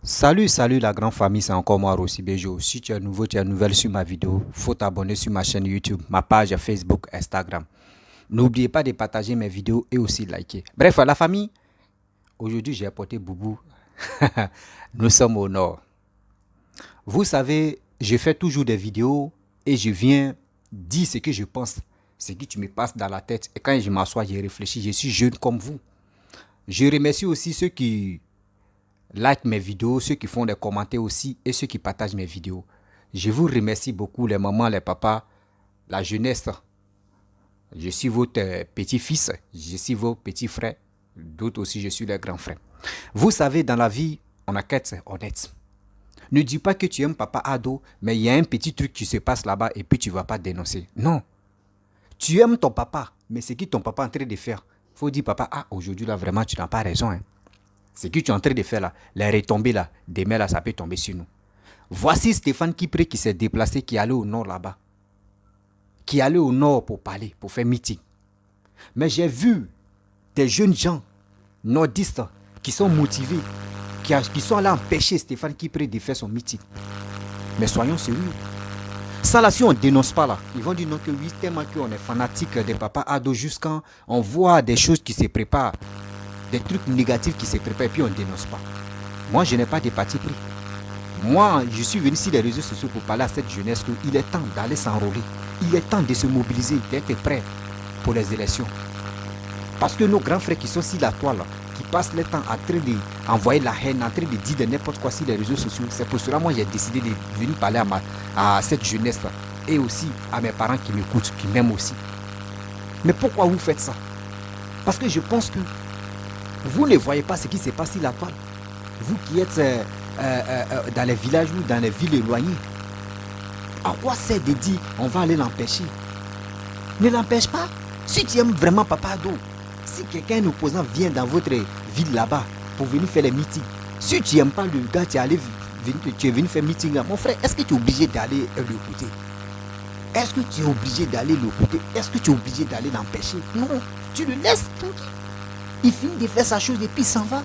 Salut la grande famille, c'est encore moi Rossi Bejo. Si tu es nouveau, tu es nouvelle sur ma vidéo, faut t'abonner sur ma chaîne YouTube, ma page Facebook, Instagram. N'oubliez pas de partager mes vidéos et aussi liker. Bref, la famille, aujourd'hui j'ai apporté Boubou. Nous sommes au nord. Vous savez, je fais toujours des vidéos et je viens dire ce que je pense, ce qui me passe dans la tête. Et quand je m'assois, je réfléchis, je suis jeune comme vous. Je remercie aussi ceux qui like mes vidéos, ceux qui font des commentaires aussi et ceux qui partagent mes vidéos. Je vous remercie beaucoup les mamans, les papas, la jeunesse. Je suis votre petit-fils, je suis vos petits frères, d'autres aussi je suis les grands frères. Vous savez, dans la vie, on a qu'à être honnête. Ne dis pas que tu aimes papa ado, mais il y a un petit truc qui se passe là-bas et puis tu ne vas pas dénoncer. Non. Tu aimes ton papa, mais c'est qui ton papa est en train de faire? Il faut dire papa, aujourd'hui là vraiment tu n'as pas raison. Hein. Ce que tu es en train de faire là, les retombées là, demain là, ça peut tomber sur nous. Voici Stéphane Kipré qui s'est déplacé, qui est allé au nord là-bas. Qui est allé au nord pour parler, pour faire meeting. Mais j'ai vu des jeunes gens nordistes qui sont motivés, qui sont allés empêcher Stéphane Kipré de faire son meeting. Mais soyons sérieux. Ça là, si on ne dénonce pas là, ils vont dire non que oui, tellement qu'on est fanatique des papas ados jusqu'à on voit des choses qui se préparent. Des trucs négatifs qui se préparent et puis on ne dénonce pas. Moi, je n'ai pas de parti pris. Moi, je suis venu sur les réseaux sociaux pour parler à cette jeunesse qu'il est temps d'aller s'enrôler. Il est temps de se mobiliser, d'être prêt pour les élections. Parce que nos grands frères qui sont sur la toile, qui passent le temps en train d'envoyer la haine, en train de dire de n'importe quoi sur les réseaux sociaux, c'est pour cela que moi j'ai décidé de venir parler à cette jeunesse-là. Et aussi à mes parents qui m'écoutent, qui m'aiment aussi. Mais pourquoi vous faites ça? Parce que je pense que vous ne voyez pas ce qui se passe sur la toile. Vous qui êtes dans les villages ou dans les villes éloignées. À quoi sert de dire on va aller l'empêcher? Ne l'empêche pas. Si tu aimes vraiment papa ado, si quelqu'un opposant vient dans votre ville là-bas pour venir faire les meetings, si tu n'aimes pas le gars, tu es venu faire meeting là, mon frère, est-ce que tu es obligé d'aller l'écouter? Est-ce que tu es obligé d'aller l'écouter? Est-ce que tu es obligé d'aller l'empêcher? Non, tu le laisses tranquille. Il finit de faire sa chose et puis il s'en va.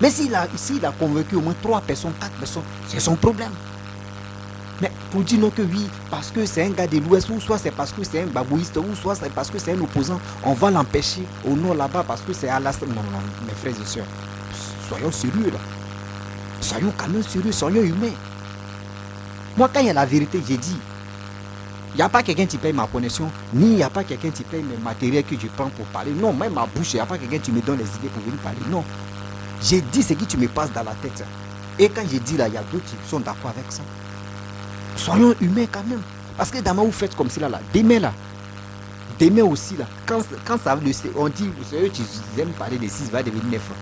Mais s'il a convaincu au moins 3 personnes, 4 personnes, c'est son problème. Mais pour dire non que oui, parce que c'est un gars de l'Ouest, ou soit c'est parce que c'est un babouiste, ou soit c'est parce que c'est un opposant, on va l'empêcher au nord là-bas parce que c'est à la... Non, mes frères et sœurs, soyons sérieux là. Soyons quand même sérieux, soyons humains. Moi, quand il y a la vérité, j'ai dit, il n'y a pas quelqu'un qui paye ma connexion, ni il n'y a pas quelqu'un qui paye mes matériels que je prends pour parler. Non, même ma bouche, il n'y a pas quelqu'un qui me donne les idées pour venir parler. Non. J'ai dit ce qui tu me passes dans la tête. Et quand j'ai dit là, il y a d'autres qui sont d'accord avec ça. Soyons humains quand même. Parce que demain, vous faites comme cela là. Demain aussi là. Quand ça on dit, vous savez, tu aimes parler de 6, va devenir 9 ans.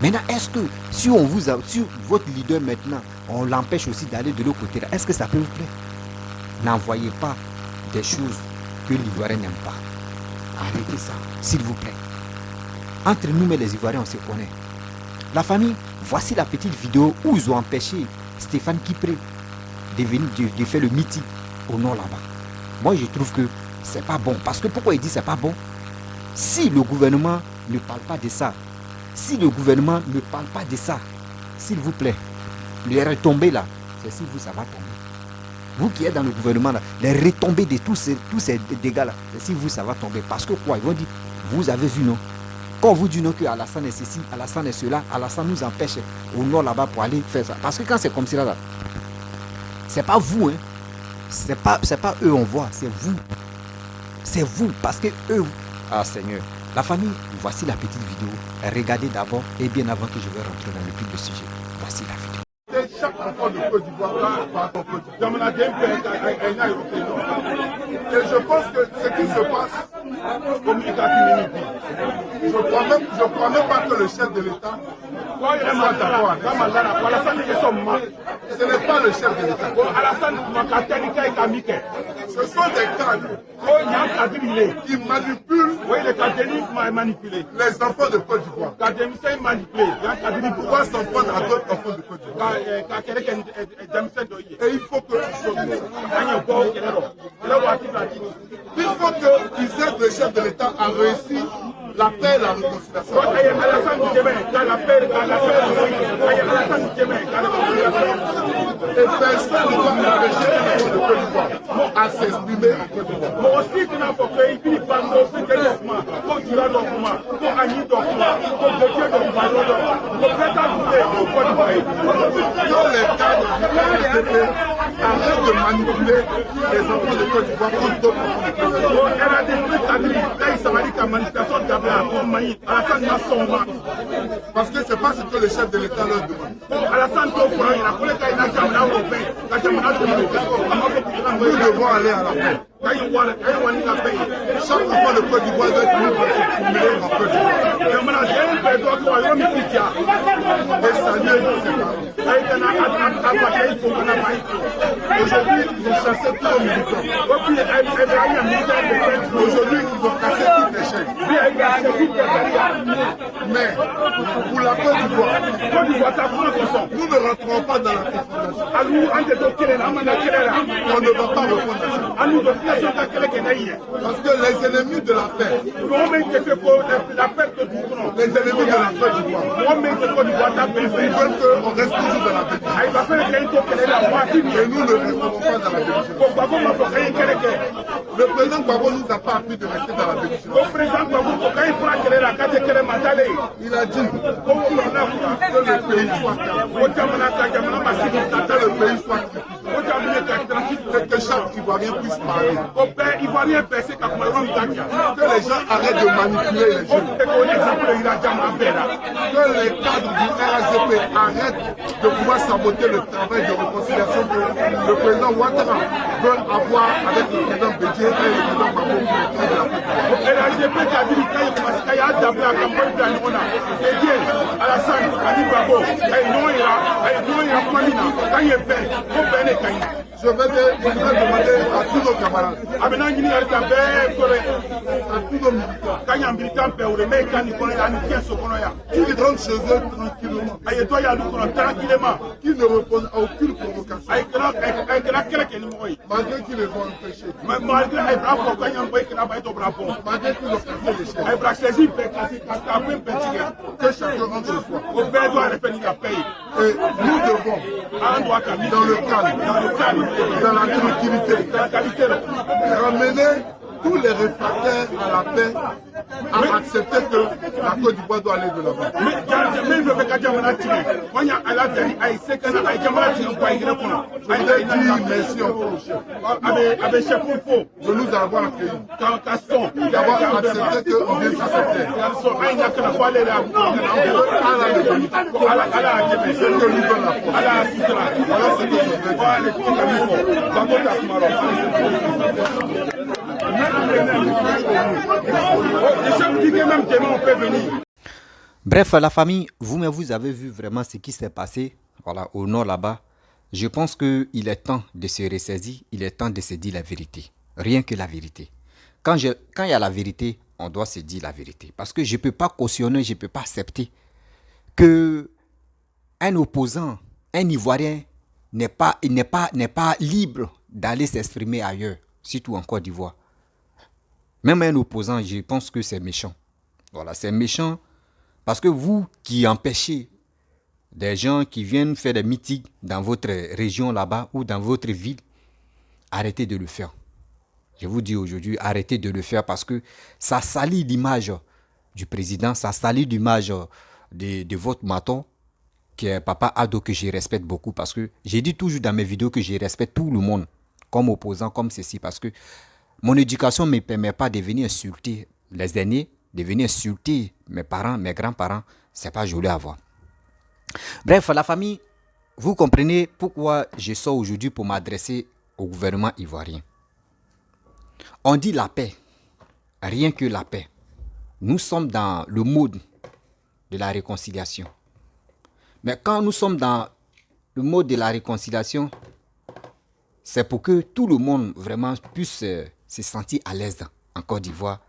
Maintenant, est-ce que si votre leader maintenant, on l'empêche aussi d'aller de l'autre côté là, est-ce que ça peut vous plaire? N'envoyez pas des choses que l'Ivoirien n'aime pas. Arrêtez ça, s'il vous plaît. Entre nous, mais les Ivoiriens, on se connaît. La famille, voici la petite vidéo où ils ont empêché Stéphane Kipré de faire le meeting au nord là-bas. Moi, je trouve que c'est pas bon. Parce que pourquoi il dit c'est pas bon? Si le gouvernement ne parle pas de ça, s'il vous plaît, les retombées là, c'est si vous, ça va tomber. Vous qui êtes dans le gouvernement là, les retombées de tous ces dégâts là, c'est si vous, ça va tomber. Parce que quoi? Ils vont dire, vous avez vu non? Quand on vous dit non que Alassane est ceci, Alassane est cela, Alassane nous empêche au nord là-bas pour aller faire ça. Parce que quand c'est comme cela là, c'est pas vous, hein. C'est pas eux on voit, c'est vous. C'est vous, parce que eux... Ah Seigneur, la famille, voici la petite vidéo. Regardez d'abord et bien avant que je vais rentrer dans le vif du sujet. Voici la vidéo. Chaque enfant de Côte d'Ivoire va Côte d'Ivoire. Dans mon ADN, et je pense que ce qui se passe communique à Kiminiti. Je crois même pas que le chef de l'État soit d'accord avec ça. Ce n'est pas le chef de l'État. Ce sont des cadres qui manipulent les enfants de Côte d'Ivoire. Pourquoi s'en prendre à d'autres enfants de Côte d'Ivoire? Et il faut qu'ils aident le chef de l'État à réussir la paix et la réconciliation. Et personne ne doit empêcher un enfant de Côte d'Ivoire à s'exprimer en Côte d'Ivoire. Mon aussi, qui n'a pas fait, il pas de document, pour du document, pour Annie document, pour Gauthier document, pour Pétain au Côte d'Ivoire. Dans les cadres du RSDP, arrête de manipuler les enfants de Côte d'Ivoire comme d'autres enfants de Côte d'Ivoire. Elle a des trucs à dire, là, il s'avère que la manifestation d'Abel a Maï, Alassane Massoma. Parce que c'est pas ce que le chef de l'État leur demande. Alassane Tofora, il a collé qu'il a Jamana européen, la Jamana Nous devons aller à la paix. Chaque enfant de Côte d'Ivoire doit être libre de s'exprimer en Côte d'Ivoire. Et saluer ses parents. Aujourd'hui, ils ont chassé tous les militants. Aujourd'hui, ils ont cassé toutes les chaînes. Mais pour la Côte d'Ivoire, nous ne rentrons pas dans la confrontation. On ne va pas répondre à ça. Parce que les ennemis de la paix, les ennemis de la Côte d'Ivoire, ils veulent qu'on reste toujours dans la belligérance. Et nous ne resterons pas dans la belligérance. Le président Gbagbo nous a pas appris de rester dans la belligérance. Il a dit que le pays soit calme, que le pays soit tranquille, que chaque Ivoirien puisse parler. Que les gens arrêtent de manipuler les jeunes. Que les cadres du RSDP arrêtent de pouvoir saboter le travail de réconciliation que le président Ouattara veut avoir avec le président Bédié et le président Gbagbo pour le temps de la Côte d'Ivoire. Je vais demander à tous nos camarades, à tous nos militants, qu'ils rentrent chez eux tranquillement, qu'ils ne répondent à aucune provocation, malgré qu'ils les ont empêchés, malgré qu'ils ont cassé les chaînes, que chacun rentre chez soi. Et nous devons, dans le calme, dans la tranquillité, ramener tous les réfractaires à la paix à accepter que la Côte d'Ivoire doit aller de l'avant. Je voudrais dire merci encore au chef de nous avoir accueillis, d'avoir accepté qu'on vienne sur cette terre. C'est que nous donne la force. Voilà ce que je voudrais dire. Bref, la famille, vous avez vu vraiment ce qui s'est passé, voilà, au nord là-bas. Je pense qu'il est temps de se ressaisir, il est temps de se dire la vérité. Rien que la vérité. Quand il y a la vérité, on doit se dire la vérité. Parce que je ne peux pas cautionner, je ne peux pas accepter que un opposant, un Ivoirien, n'est pas libre d'aller s'exprimer ailleurs, surtout en Côte d'Ivoire. Même un opposant, je pense que c'est méchant. Voilà, c'est méchant parce que vous qui empêchez des gens qui viennent faire des meetings dans votre région là-bas ou dans votre ville, arrêtez de le faire. Je vous dis aujourd'hui, arrêtez de le faire parce que ça salit l'image du président, ça salit l'image de votre maton, qui est Papa Ado, que je respecte beaucoup parce que j'ai dit toujours dans mes vidéos que je respecte tout le monde, comme opposant, comme ceci, parce que mon éducation ne me permet pas de venir insulter les aînés, de venir insulter mes parents, mes grands-parents. Ce n'est pas joli à voir. Bref, la famille, vous comprenez pourquoi je sors aujourd'hui pour m'adresser au gouvernement ivoirien. On dit la paix, rien que la paix. Nous sommes dans le mode de la réconciliation. Mais quand nous sommes dans le mode de la réconciliation, c'est pour que tout le monde vraiment puisse se sentir à l'aise en Côte d'Ivoire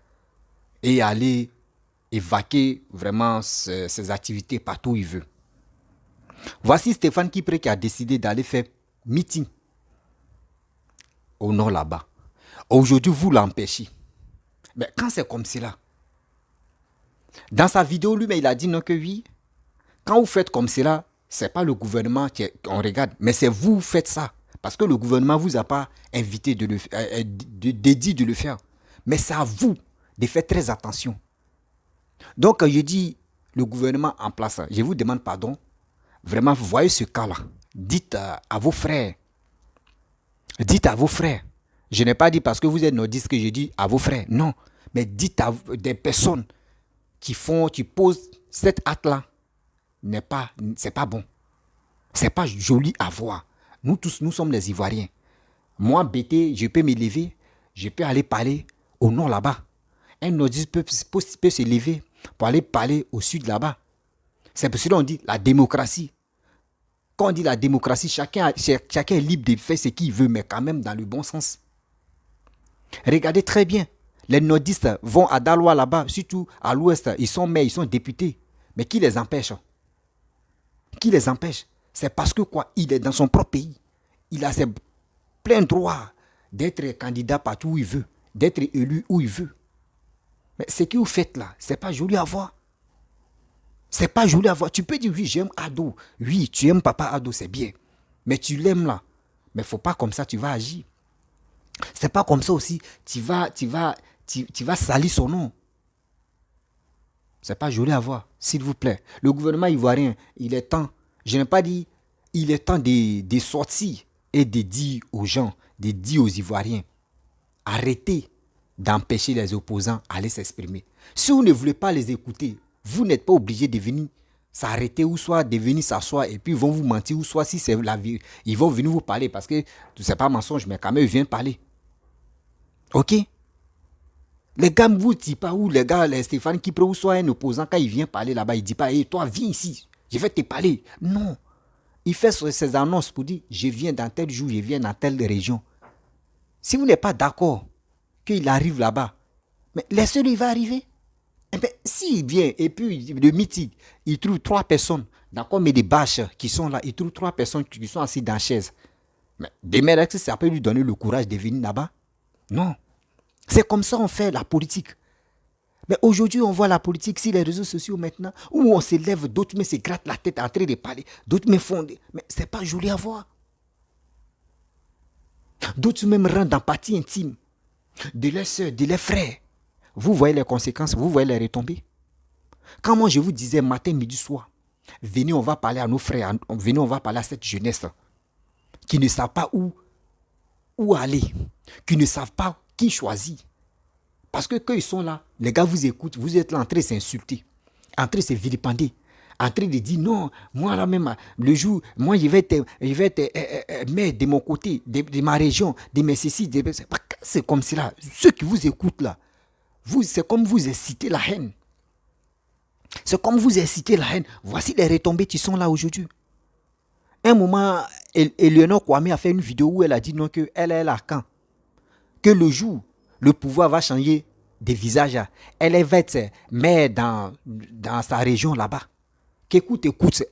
et aller évacuer vraiment ses activités partout où il veut. Voici Stéphane Kipré qui a décidé d'aller faire meeting au nord là-bas. Aujourd'hui, vous l'empêchez. Mais quand c'est comme cela, dans sa vidéo, lui, il a dit non que oui. Quand vous faites comme cela, c'est pas le gouvernement qu'on regarde, mais c'est vous faites ça. Parce que le gouvernement ne vous a pas invité de dit de le faire. Mais c'est à vous de faire très attention. Donc, je dis, le gouvernement en place, je vous demande pardon. Vraiment, vous voyez ce cas-là. Dites à vos frères. Dites à vos frères. Je n'ai pas dit parce que vous êtes nordiste que je dis à vos frères. Non. Mais dites à des personnes qui posent cet acte-là. C'est pas bon. C'est pas joli à voir. Nous tous, nous sommes les Ivoiriens. Moi, BT, je peux me lever, je peux aller parler au nord là-bas. Un nordiste peut se lever pour aller parler au sud là-bas. C'est pour cela qu'on dit la démocratie. Quand on dit la démocratie, chacun est libre de faire ce qu'il veut, mais quand même dans le bon sens. Regardez très bien. Les nordistes vont à Daloa là-bas, surtout à l'ouest, ils sont maires, ils sont députés. Mais qui les empêche? Qui les empêche? C'est parce que quoi? Il est dans son propre pays. Il a ses pleins droits d'être candidat partout où il veut, d'être élu où il veut. Mais ce que vous faites là, c'est pas joli à voir. C'est pas joli à voir. Tu peux dire oui, j'aime Ado. Oui, tu aimes Papa Ado, c'est bien. Mais tu l'aimes là. Mais faut pas comme ça, tu vas agir. C'est pas comme ça aussi, tu vas salir son nom. C'est pas joli à voir, s'il vous plaît. Le gouvernement ivoirien, il est temps, je n'ai pas dit, il est temps de sortir et de dire aux gens, de dire aux Ivoiriens, arrêtez d'empêcher les opposants d'aller s'exprimer. Si vous ne voulez pas les écouter, vous n'êtes pas obligé de venir s'arrêter ou soit de venir s'asseoir et puis ils vont vous mentir ou soit si c'est la vie, ils vont venir vous parler parce que c'est pas mensonge, mais quand même ils viennent parler. Ok? Les gars ne vous disent pas où les gars, les Stéphane qui ou soit un opposant, quand il vient parler là-bas, il ne dit pas, hey, toi viens ici, je vais te parler. Non. Il fait ses annonces pour dire, je viens dans tel jour, je viens dans telle région. Si vous n'êtes pas d'accord qu'il arrive là-bas, mais laissez-le, il va arriver. Eh bien, s'il vient et puis le meeting, il trouve 3 personnes, d'accord, mais des bâches qui sont là, il trouve 3 personnes qui sont assises dans la chaise. Mais demain, est-ce que ça peut lui donner le courage de venir là-bas? Non. C'est comme ça qu'on fait la politique. Mais aujourd'hui, on voit la politique sur les réseaux sociaux maintenant, où on se lève, d'autres mais se grattent la tête en train de parler, d'autres mais font. Mais c'est pas joli à voir. D'autres même rentrent dans partie intime de leurs soeurs, de leurs frères. Vous voyez les conséquences, vous voyez les retombées. Quand moi je vous disais matin, midi, soir, venez, on va parler à nos frères, venez, on va parler à cette jeunesse qui ne savent pas où aller, qui ne savent pas qui choisir. Parce que quand ils sont là, les gars vous écoutent, vous êtes là en train de s'insulter, en train de se vilipender, en train de dire non, moi là même, le jour, moi je vais être maire de mon côté, de ma région, de mes ceci, c'est comme cela. Ceux qui vous écoutent là, c'est comme vous incitez la haine. C'est comme vous incitez la haine. Voici les retombées qui sont là aujourd'hui. Un moment, Eleonore Kwame a fait une vidéo où elle a dit non, qu'elle est là quand. Que le jour, le pouvoir va changer de visage. Elle va être maire dans sa région là-bas. Qu'écoute,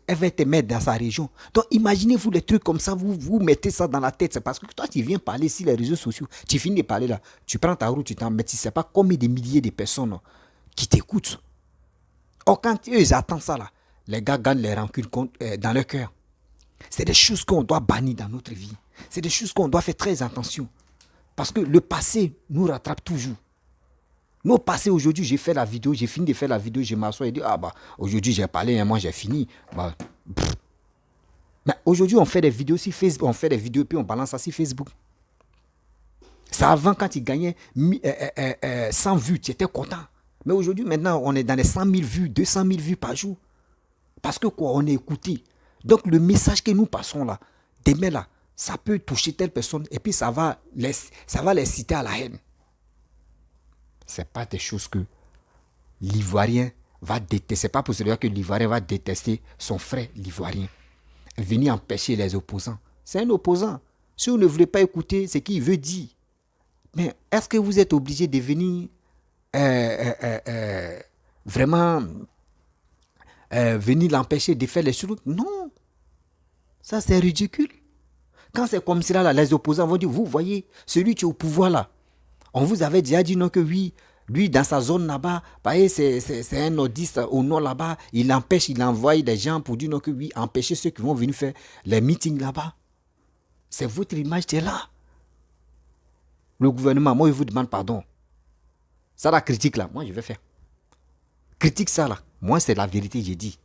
elle va être maire dans sa région. Donc imaginez-vous les trucs comme ça, vous mettez ça dans la tête. C'est parce que toi, tu viens parler sur les réseaux sociaux. Tu finis de parler là. Tu prends ta route, tu t'en mets. Tu ne sais pas combien de milliers de personnes qui t'écoutent. Or, quand eux, ils attendent ça là, les gars gagnent les rancunes dans leur cœur. C'est des choses qu'on doit bannir dans notre vie. C'est des choses qu'on doit faire très attention. Parce que le passé nous rattrape toujours. Nos passés, aujourd'hui, j'ai fait la vidéo, j'ai fini de faire la vidéo, je m'assois et dis, aujourd'hui j'ai parlé, moi j'ai fini. Mais aujourd'hui, on fait des vidéos sur Facebook, on fait des vidéos puis on balance ça sur Facebook. Ça avant, quand tu gagnais 100 vues, tu étais content. Mais aujourd'hui, maintenant, on est dans les 100 000 vues, 200 000 vues par jour. Parce que quoi, on est écouté. Donc le message que nous passons là, demain là, ça peut toucher telle personne et puis ça va les citer à la haine. Ce n'est pas des choses que l'Ivoirien va détester. Ce n'est pas pour cela que l'Ivoirien va détester son frère l'Ivoirien. Venir empêcher les opposants. C'est un opposant. Si vous ne voulez pas écouter ce qu'il veut dire, mais est-ce que vous êtes obligé de venir vraiment venir l'empêcher de faire les choses? Non. Ça, c'est ridicule. Quand c'est comme cela, là, les opposants vont dire, vous voyez, celui qui est au pouvoir là, on vous avait déjà dit non que oui, Lui, dans sa zone là-bas, c'est un nordiste au nord là-bas. Il empêche, il envoie des gens pour dire non, que oui, empêcher ceux qui vont venir faire les meetings là-bas. C'est votre image qui est là. Le gouvernement, moi, je vous demande pardon. Ça, la critique là, moi, je vais faire. Critique ça là. Moi, c'est la vérité, j'ai dit.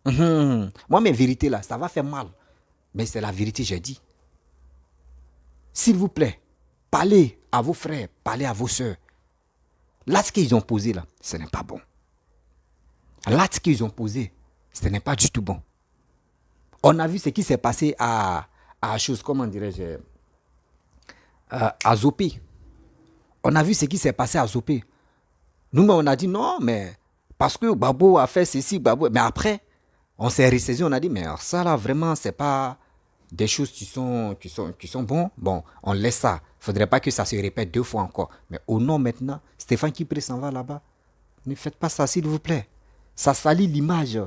Moi, mes vérités là, ça va faire mal. Mais c'est la vérité, j'ai dit. S'il vous plaît, parlez à vos frères, parlez à vos soeurs. L'acte qu'ils ont posé là, ce n'est pas bon. L'acte qu'ils ont posé, ce n'est pas du tout bon. On a vu ce qui s'est passé à chose, comment dirais-je, à Zopé. On a vu ce qui s'est passé à Zopé. Nous, on a dit non, mais parce que Babo a fait ceci, Babo. Mais après, on s'est ressaisi, on a dit, mais ça là, vraiment, c'est pas des choses qui sont bons. Bon, on laisse ça. Il ne faudrait pas que ça se répète 2 fois encore. Mais au nom maintenant, Stéphane Kipré s'en va là-bas. Ne faites pas ça, s'il vous plaît. Ça salit l'image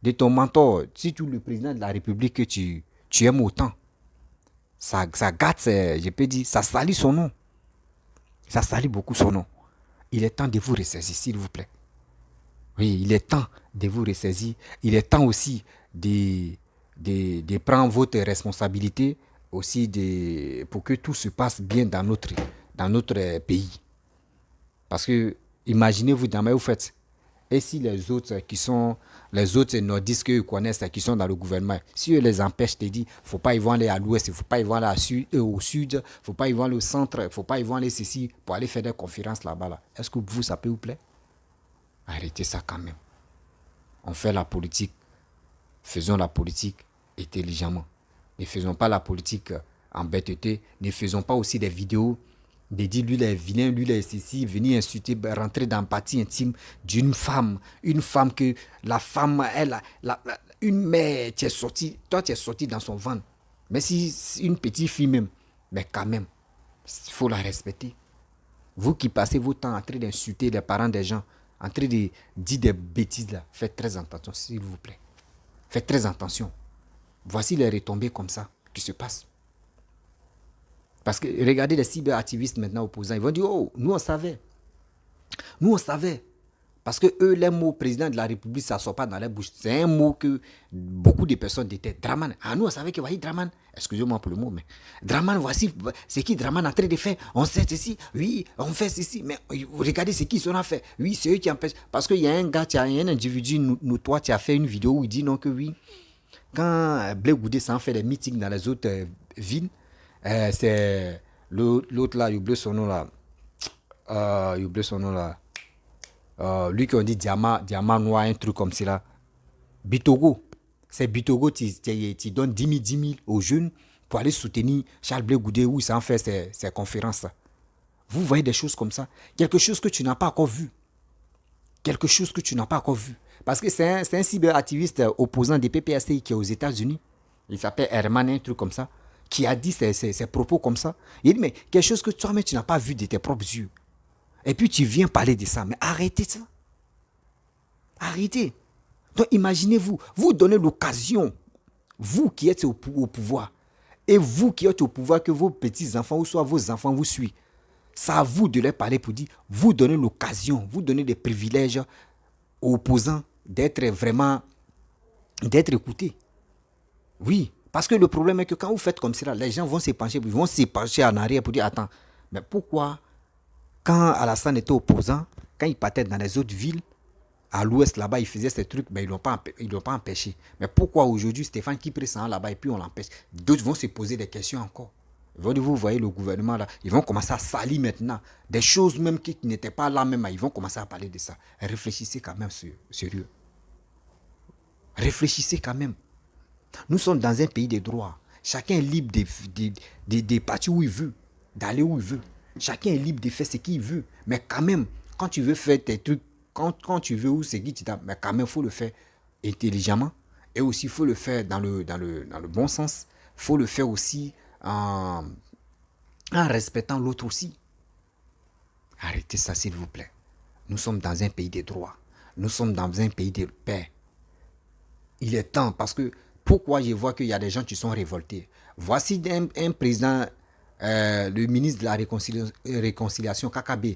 de ton mentor. Si tu es le président de la République que tu aimes autant, ça gâte, je peux dire, ça salit son nom. Ça salit beaucoup son nom. Il est temps de vous ressaisir, s'il vous plaît. Oui, il est temps de vous ressaisir. Il est temps aussi de prendre votre responsabilité aussi pour que tout se passe bien dans notre pays. Parce que, imaginez-vous, demain, vous faites. Et si les autres nordistes que vous connaissez, qui sont dans le gouvernement, si eux les empêchent de dire, il ne faut pas y voir aller à l'ouest, il ne faut pas y voir aller au sud, il ne faut pas y voir au centre, il ne faut pas y voir aller ceci, pour aller faire des conférences là-bas. Là. Est-ce que vous, ça peut vous plaire? Arrêtez ça quand même. On fait la politique. Faisons la politique intelligemment. Ne faisons pas la politique en bêteté. Ne faisons pas aussi des vidéos de dire lui il est vilain, lui il est ceci, venir insulter, rentrer dans la partie intime d'une femme. Une femme que la femme, une mère, toi tu es sorti dans son ventre. Mais si une petite fille même, mais quand même, il faut la respecter. Vous qui passez votre temps en train d'insulter les parents des gens, en train de dire des bêtises là, faites très attention s'il vous plaît. Faites très attention. Voici les retombées comme ça qui se passent. Parce que regardez les cyberactivistes maintenant opposants, ils vont dire, oh, nous on savait. Nous on savait. Parce que eux, les mots président de la République, ça ne sort pas dans leur bouche. C'est un mot que beaucoup de personnes détestent. Draman. Ah, nous on savait que voyez Draman. Excusez-moi pour le mot, mais Draman, voici ce qui Draman est en train de faire. On sait ceci, oui, on fait ceci. Mais regardez ce qu'ils ont fait. Oui, c'est eux qui empêchent. Parce qu'il y a un gars, il y a un individu notoire qui a fait une vidéo où il dit non que oui. Quand Blé Goudé s'en fait des meetings dans les autres villes, c'est l'autre là, il oublie son nom là. Lui qui on dit diamant noir, un truc comme ça. Bitogo. C'est Bitogo qui donne 10 000 aux jeunes pour aller soutenir Charles Blé Goudé où il s'en fait ses conférences. Vous voyez des choses comme ça. Quelque chose que tu n'as pas encore vu. Quelque chose que tu n'as pas encore vu. Parce que c'est un cyberactiviste opposant des PPSTI qui est aux États-Unis. Il s'appelle Herman, un truc comme ça. Qui a dit ses propos comme ça. Il dit, mais quelque chose que toi-même tu n'as pas vu de tes propres yeux. Et puis tu viens parler de ça. Mais arrêtez ça. Arrêtez. Donc imaginez-vous, vous donnez l'occasion, vous qui êtes au pouvoir, et vous qui êtes au pouvoir, que vos petits-enfants ou soit vos enfants vous suivent. C'est à vous de leur parler pour dire, vous donnez l'occasion, vous donnez des privilèges aux opposants d'être écoutés. Oui, parce que le problème est que quand vous faites comme cela, les gens vont se pencher en arrière pour dire, attends, mais pourquoi quand Alassane était opposant, quand il partait dans les autres villes, à l'ouest là-bas, il faisait ces trucs, mais ils ne l'ont pas empêché. Mais pourquoi aujourd'hui Stéphane Kipré s'en va là-bas et puis on l'empêche? D'autres vont se poser des questions encore. Ils vont dire, vous voyez le gouvernement là, ils vont commencer à salir maintenant. Des choses même qui n'étaient pas là même, ils vont commencer à parler de ça. Réfléchissez quand même sérieux. Réfléchissez quand même. Nous sommes dans un pays de droit. Chacun est libre de partir où il veut, d'aller où il veut. Chacun est libre de faire ce qu'il veut. Mais quand même, quand tu veux faire tes trucs, quand tu veux où c'est qui tu t'as, mais quand même, il faut le faire intelligemment. Et aussi, il faut le faire dans le bon sens. Il faut le faire aussi en respectant l'autre aussi. Arrêtez ça, s'il vous plaît. Nous sommes dans un pays de droit. Nous sommes dans un pays de paix. Il est temps, parce que pourquoi je vois qu'il y a des gens qui sont révoltés. Voici un président, le ministre de la réconciliation, Kakabe.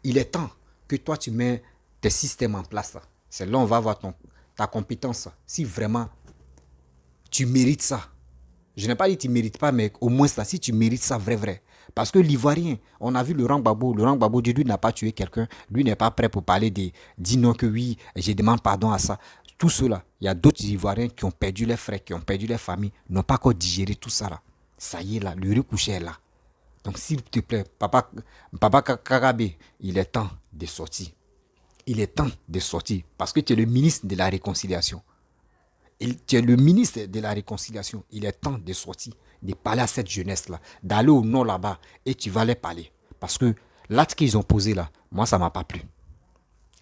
il est temps que toi, tu mets tes systèmes en place. C'est là on va voir ta compétence. Si vraiment tu mérites ça. Je n'ai pas dit que tu ne mérites pas, mais au moins ça, si tu mérites ça, vrai. Parce que l'Ivoirien, on a vu Laurent Gbagbo, lui n'a pas tué quelqu'un, lui n'est pas prêt pour parler dis non que oui, je demande pardon à ça. Tout cela, il y a d'autres Ivoiriens qui ont perdu leurs frères, qui ont perdu leurs familles, n'ont pas encore digéré tout ça là. Ça y est là, le recoucher est là. Donc s'il te plaît, papa Kagabe, il est temps de sortir. Il est temps de sortir parce que tu es le ministre de la réconciliation. Tu es le ministre de la réconciliation. Il est temps de sortir, de parler à cette jeunesse-là, d'aller au nord là-bas et tu vas les parler. Parce que l'acte qu'ils ont posé là, moi ça ne m'a pas plu.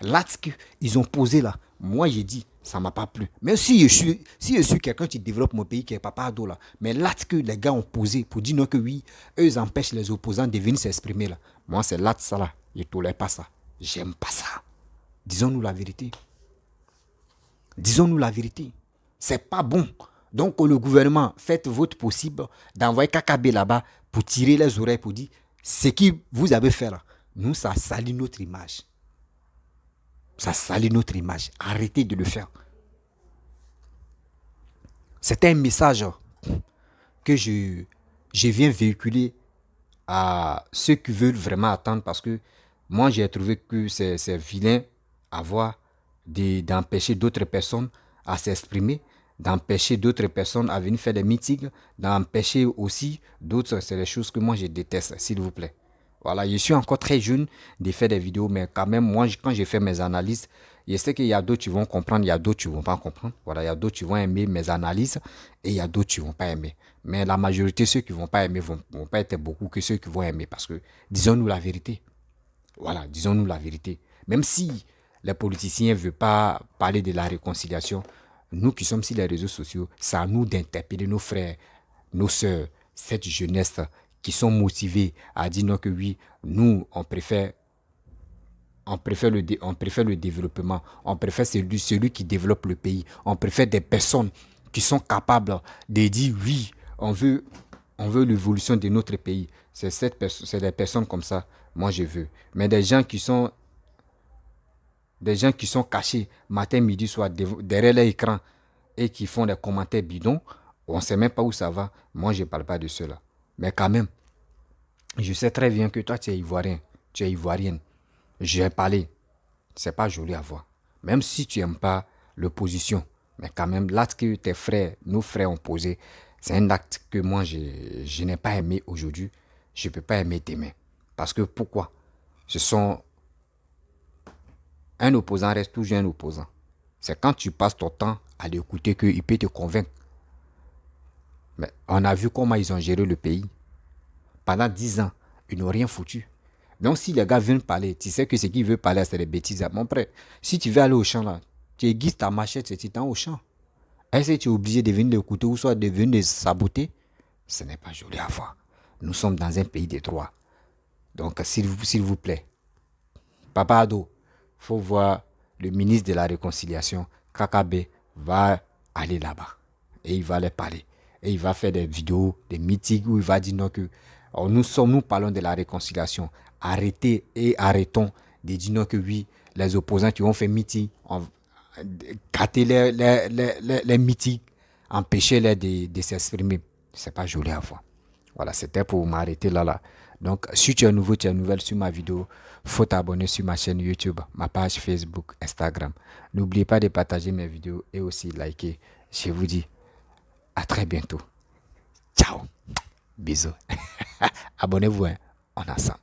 L'acte qu'ils ont posé là, moi j'ai dit, ça ne m'a pas plu. Même si je suis quelqu'un qui développe mon pays, qui est Papa Ado là, mais l'acte que les gars ont posé pour dire non que oui, eux ils empêchent les opposants de venir s'exprimer là. Moi c'est l'acte ça là, je ne tolère pas ça. J'aime pas ça. Disons-nous la vérité. Disons-nous la vérité. C'est pas bon. Donc le gouvernement, faites votre possible d'envoyer Kakabe là-bas pour tirer les oreilles, pour dire ce que vous avez fait là. Nous, ça salit notre image. Ça salit notre image. Arrêtez de le faire. C'est un message que je viens véhiculer à ceux qui veulent vraiment attendre, parce que moi j'ai trouvé que c'est vilain d'empêcher d'autres personnes à s'exprimer, d'empêcher d'autres personnes à venir faire des meetings, d'empêcher aussi d'autres. C'est des choses que moi je déteste, s'il vous plaît. Voilà, je suis encore très jeune de faire des vidéos, mais quand même, moi, quand j'ai fait mes analyses, je sais qu'il y a d'autres qui vont comprendre, il y a d'autres qui ne vont pas comprendre. Voilà, il y a d'autres qui vont aimer mes analyses et il y a d'autres qui ne vont pas aimer. Mais la majorité, ceux qui ne vont pas aimer, vont pas être beaucoup que ceux qui vont aimer, parce que, disons-nous la vérité. Voilà, disons-nous la vérité. Même si les politiciens ne veulent pas parler de la réconciliation, nous qui sommes sur les réseaux sociaux, c'est à nous d'interpeller nos frères, nos sœurs, cette jeunesse qui sont motivés à dire non que oui, nous, on préfère le développement, on préfère celui qui développe le pays, on préfère des personnes qui sont capables de dire oui, on veut l'évolution de notre pays. C'est des personnes comme ça, moi je veux. Mais des gens qui sont cachés matin, midi, soir derrière l'écran et qui font des commentaires bidons, on ne sait même pas où ça va. Moi, je ne parle pas de cela. Mais quand même, je sais très bien que toi, tu es ivoirien, tu es ivoirienne. J'ai parlé. C'est pas joli à voir. Même si tu n'aimes pas l'opposition, mais quand même, l'acte que nos frères ont posé, c'est un acte que moi, je n'ai pas aimé aujourd'hui. Je ne peux pas aimer demain. Parce que pourquoi? Un opposant reste toujours un opposant. C'est quand tu passes ton temps à l'écouter qu'il peut te convaincre. Mais on a vu comment ils ont géré le pays. Pendant 10 ans, ils n'ont rien foutu. Donc si les gars viennent parler, tu sais que ce qu'ils veulent parler, c'est des bêtises. Mon frère, si tu veux aller au champ là, tu aiguises ta machette et tu t'en au champ. Est-ce que tu es obligé de venir l'écouter ou soit de venir les saboter? Ce n'est pas joli à voir. Nous sommes dans un pays de droit. Donc s'il vous plaît, Papa Ado, il faut voir le ministre de la Réconciliation, Kakabe, va aller là-bas. Et il va les parler. Et il va faire des vidéos, des meetings où il va dire non que nous parlons de la réconciliation. Arrêtez et arrêtons de dire non que oui, les opposants qui ont fait meeting, gâter les meetings, empêcher-les de s'exprimer. C'est pas joli à voir. Voilà, c'était pour m'arrêter là. Donc, si tu es nouveau, tu es nouvelle sur ma vidéo, faut t'abonner sur ma chaîne YouTube, ma page Facebook, Instagram. N'oubliez pas de partager mes vidéos et aussi liker. Je vous dis à très bientôt. Ciao. Bisous. Abonnez-vous, hein. On est ensemble.